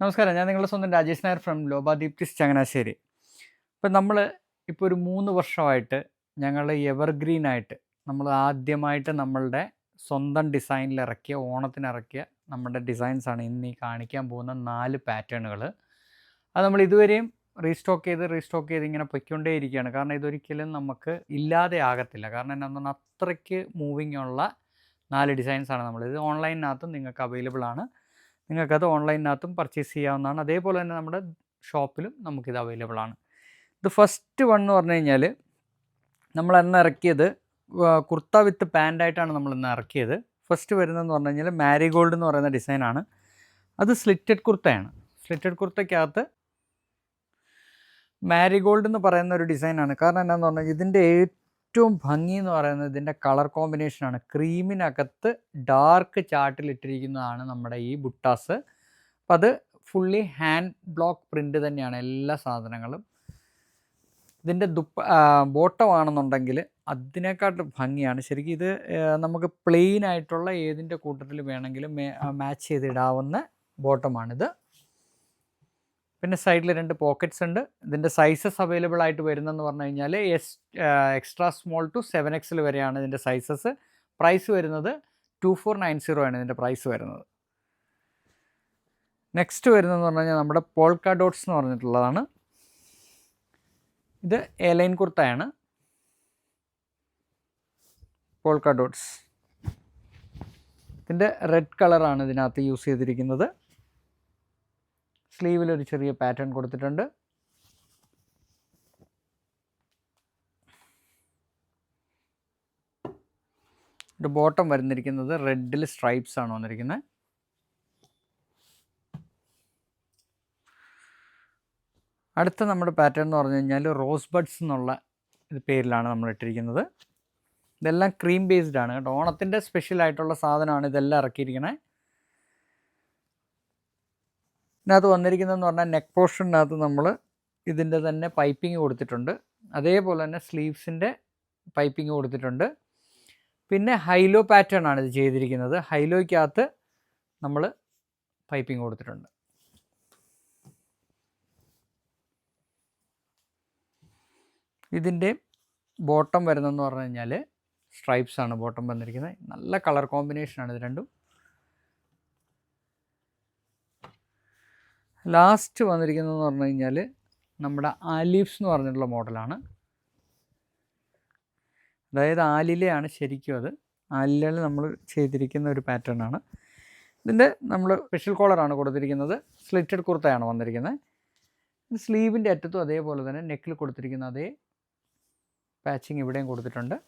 നമസ്കാരം. ഞാൻ നിങ്ങളുടെ സ്വന്തം രാജേഷ് നായർ ഫ്രം ലോബ ദീപ്തിസ് ചങ്ങനാശ്ശേരി. ഇപ്പം നമ്മൾ ഇപ്പോൾ ഒരു 3 വർഷമായിട്ട് ഞങ്ങൾ എവർഗ്രീനായിട്ട് നമ്മൾ ആദ്യമായിട്ട് നമ്മളുടെ സ്വന്തം ഡിസൈനിൽ ഇറക്കിയ ഓണത്തിനിറക്കിയ നമ്മുടെ ഡിസൈൻസാണ് ഇന്ന് ഈ കാണിക്കാൻ പോകുന്ന 4 പാറ്റേണുകൾ. അത് നമ്മൾ ഇതുവരെയും റീസ്റ്റോക്ക് ചെയ്ത് ഇങ്ങനെ പൊയ്ക്കൊണ്ടേയിരിക്കുകയാണ്. കാരണം ഇതൊരിക്കലും നമുക്ക് ഇല്ലാതെ ആകത്തില്ല. കാരണം എന്താണെന്ന് പറഞ്ഞാൽ അത്രയ്ക്ക് മൂവിങ് ഉള്ള 4 ഡിസൈൻസാണ് നമ്മളിത് ഓൺലൈനിനകത്തും നിങ്ങൾക്ക് അവൈലബിൾ ആണ്. നിങ്ങൾക്കത് ഓൺലൈനിനകത്തും പർച്ചേസ് ചെയ്യാവുന്നതാണ്. അതേപോലെ തന്നെ നമ്മുടെ ഷോപ്പിലും നമുക്കിത് അവൈലബിൾ ആണ്. ഇത് ഫസ്റ്റ് വൺ എന്ന് പറഞ്ഞു കഴിഞ്ഞാൽ നമ്മൾ ഇന്ന് ഇറക്കിയത് കുർത്ത വിത്ത് പാൻ്റായിട്ടാണ് നമ്മൾ ഇന്ന് ഇറക്കിയത്. ഫസ്റ്റ് വരുന്നതെന്ന് പറഞ്ഞു കഴിഞ്ഞാൽ മാരിഗോൾഡ് എന്ന് പറയുന്ന ഡിസൈനാണ്. അത് സ്ലിറ്റഡ് കുർത്തയാണ്. സ്ലിറ്റഡ് കുർത്തയ്ക്കകത്ത് മാരിഗോൾഡ് എന്ന് പറയുന്ന ഒരു ഡിസൈനാണ്. കാരണം എന്താണെന്ന് പറഞ്ഞാൽ ഇതിൻ്റെ ഏറ്റവും ഭംഗി എന്ന് പറയുന്നത് ഇതിൻ്റെ കളർ കോമ്പിനേഷനാണ്. ക്രീമിനകത്ത് ഡാർക്ക് ചാർട്ടിലിട്ടിരിക്കുന്നതാണ് നമ്മുടെ ഈ ബുട്ടാസ്. അപ്പം അത് ഫുള്ളി ഹാൻഡ് ബ്ലോക്ക് പ്രിൻ്റ് തന്നെയാണ് എല്ലാ സാധനങ്ങളും. ഇതിൻ്റെ ബോട്ടം ആണെന്നുണ്ടെങ്കിൽ അതിനെക്കാട്ടും ഭംഗിയാണ്. ശരിക്കും ഇത് നമുക്ക് പ്ലെയിൻ ആയിട്ടുള്ള ഏതിൻ്റെ കൂട്ടത്തിൽ വേണമെങ്കിലും മാച്ച് ചെയ്തിടാവുന്ന ബോട്ടമാണിത്. പിന്നെ സൈഡിൽ 2 പോക്കറ്റ്സ് ഉണ്ട്. ഇതിൻ്റെ സൈസസ് അവൈലബിൾ ആയിട്ട് വരുന്നതെന്ന് പറഞ്ഞു കഴിഞ്ഞാൽ എക്സ്ട്രാ സ്മോൾ ടു 7XL വരെയാണ് ഇതിൻ്റെ സൈസസ്. പ്രൈസ് വരുന്നത് 2490 ആണ് ഇതിൻ്റെ പ്രൈസ് വരുന്നത്. നെക്സ്റ്റ് വരുന്നതെന്ന് പറഞ്ഞു കഴിഞ്ഞാൽ നമ്മുടെ പോൾക്ക ഡോട്ട്സ് എന്ന് പറഞ്ഞിട്ടുള്ളതാണ്. ഇത് എലൈൻ കുർത്തയാണ്. പോൾക്ക ഡോട്ട്സ് ഇതിൻ്റെ റെഡ് കളറാണ് ഇതിനകത്ത് യൂസ് ചെയ്തിരിക്കുന്നത്. സ്ലീവിലൊരു ചെറിയ പാറ്റേൺ കൊടുത്തിട്ടുണ്ട്. ഒരു ബോട്ടം വരുന്നിരിക്കുന്നത് റെഡിൽ സ്ട്രൈപ്സ് ആണ് വന്നിരിക്കുന്നത്. അടുത്ത നമ്മുടെ പാറ്റേൺ എന്ന് പറഞ്ഞു കഴിഞ്ഞാൽ റോസ് ബഡ്സ് എന്നുള്ള പേരിലാണ് നമ്മൾ ഇട്ടിരിക്കുന്നത്. ഇതെല്ലാം ക്രീം ബേസ്ഡ് ആണ് കേട്ടോ. ഓണത്തിൻ്റെ സ്പെഷ്യലായിട്ടുള്ള സാധനമാണ് ഇതെല്ലാം ഇറക്കിയിരിക്കുന്നത്. ഇതിനകത്ത് വന്നിരിക്കുന്നതെന്ന് പറഞ്ഞാൽ നെക്ക് പോർഷനകത്ത് നമ്മൾ ഇതിൻ്റെ തന്നെ പൈപ്പിംഗ് കൊടുത്തിട്ടുണ്ട്. അതേപോലെ തന്നെ സ്ലീവ്സിൻ്റെ പൈപ്പിംഗ് കൊടുത്തിട്ടുണ്ട്. പിന്നെ ഹൈലോ പാറ്റേൺ ആണ് ഇത് ചെയ്തിരിക്കുന്നത്. ഹൈലോയ്ക്കകത്ത് നമ്മൾ പൈപ്പിംഗ് കൊടുത്തിട്ടുണ്ട്. ഇതിൻ്റെ ബോട്ടം വരുന്നതെന്ന് പറഞ്ഞു കഴിഞ്ഞാൽ സ്ട്രൈപ്സ് ആണ് ബോട്ടം വന്നിരിക്കുന്നത്. നല്ല കളർ കോമ്പിനേഷനാണ് ഇത് രണ്ടും. ലാസ്റ്റ് വന്നിരിക്കുന്നതെന്ന് പറഞ്ഞു കഴിഞ്ഞാൽ നമ്മുടെ ആലീവ്സ് എന്ന് പറഞ്ഞിട്ടുള്ള മോഡലാണ്. അതായത് ആലിലയാണ് ശരിക്കും. അത് ആലിലയിൽ നമ്മൾ ചെയ്തിരിക്കുന്ന ഒരു പാറ്റേൺ ആണ്. ഇതിൻ്റെ നമ്മൾ സ്പെഷ്യൽ കോളറാണ് കൊടുത്തിരിക്കുന്നത്. സ്ലിറ്റഡ് കുർത്തയാണ് വന്നിരിക്കുന്നത്. സ്ലീവിൻ്റെ അറ്റത്തും അതേപോലെ തന്നെ നെക്കിൽ കൊടുത്തിരിക്കുന്ന അതേ പാച്ചിങ് ഇവിടെയും കൊടുത്തിട്ടുണ്ട്.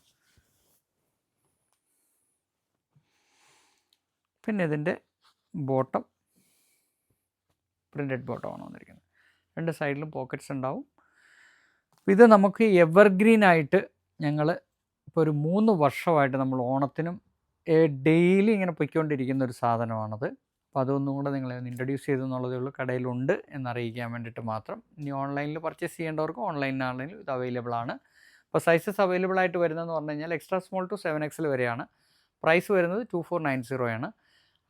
പിന്നെ ഇതിൻ്റെ ബോട്ടം പ്രിൻറ്റഡ് ബോട്ടമാണ് വന്നിരിക്കുന്നത്. 2 സൈഡിലും പോക്കറ്റ്സ് ഉണ്ടാവും. ഇത് നമുക്ക് എവർഗ്രീനായിട്ട് ഞങ്ങൾ ഇപ്പോൾ ഒരു 3 വർഷമായിട്ട് നമ്മൾ ഓണത്തിനും ഡെയിലി ഇങ്ങനെ പൊയ്ക്കൊണ്ടിരിക്കുന്ന ഒരു സാധനമാണത്. അപ്പോൾ അതൊന്നും കൂടെ നിങ്ങളെ ഇൻട്രൊഡ്യൂസ് ചെയ്തെന്നുള്ളതേ ഉള്ളൂ. കടയിലുണ്ട് എന്നറിയിക്കാൻ വേണ്ടിയിട്ട് മാത്രം. ഇനി ഓൺലൈനിൽ പർച്ചേസ് ചെയ്യേണ്ടവർക്ക് ഓൺലൈനിലാണെങ്കിലും ഇത് അവൈലബിൾ ആണ്. അപ്പോൾ സൈസസ് അവൈലബിൾ ആയിട്ട് വരുന്നതെന്ന് പറഞ്ഞു കഴിഞ്ഞാൽ എക്സ്ട്രാ സ്മോൾ ടു 7XL വരെയാണ്. പ്രൈസ് വരുന്നത് 2490 ആണ്.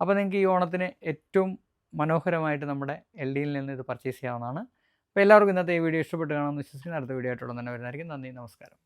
അപ്പോൾ നിങ്ങൾക്ക് ഈ ഓണത്തിന് ഏറ്റവും മനോഹരമായിട്ട് നമ്മുടെ LDയിൽ നിന്ന് ഇത് പർച്ചേസ് ചെയ്യാവുന്നതാണ്. അപ്പോൾ എല്ലാവർക്കും ഇന്നത്തെ ഈ വീഡിയോ ഇഷ്ടപ്പെട്ട് കാണാമെന്ന് വിശ്വസിക്കുന്നു. അടുത്ത വീഡിയോ ആയിട്ടുള്ള തന്നെ വരുന്നതായിരിക്കും. നന്ദി, നമസ്കാരം.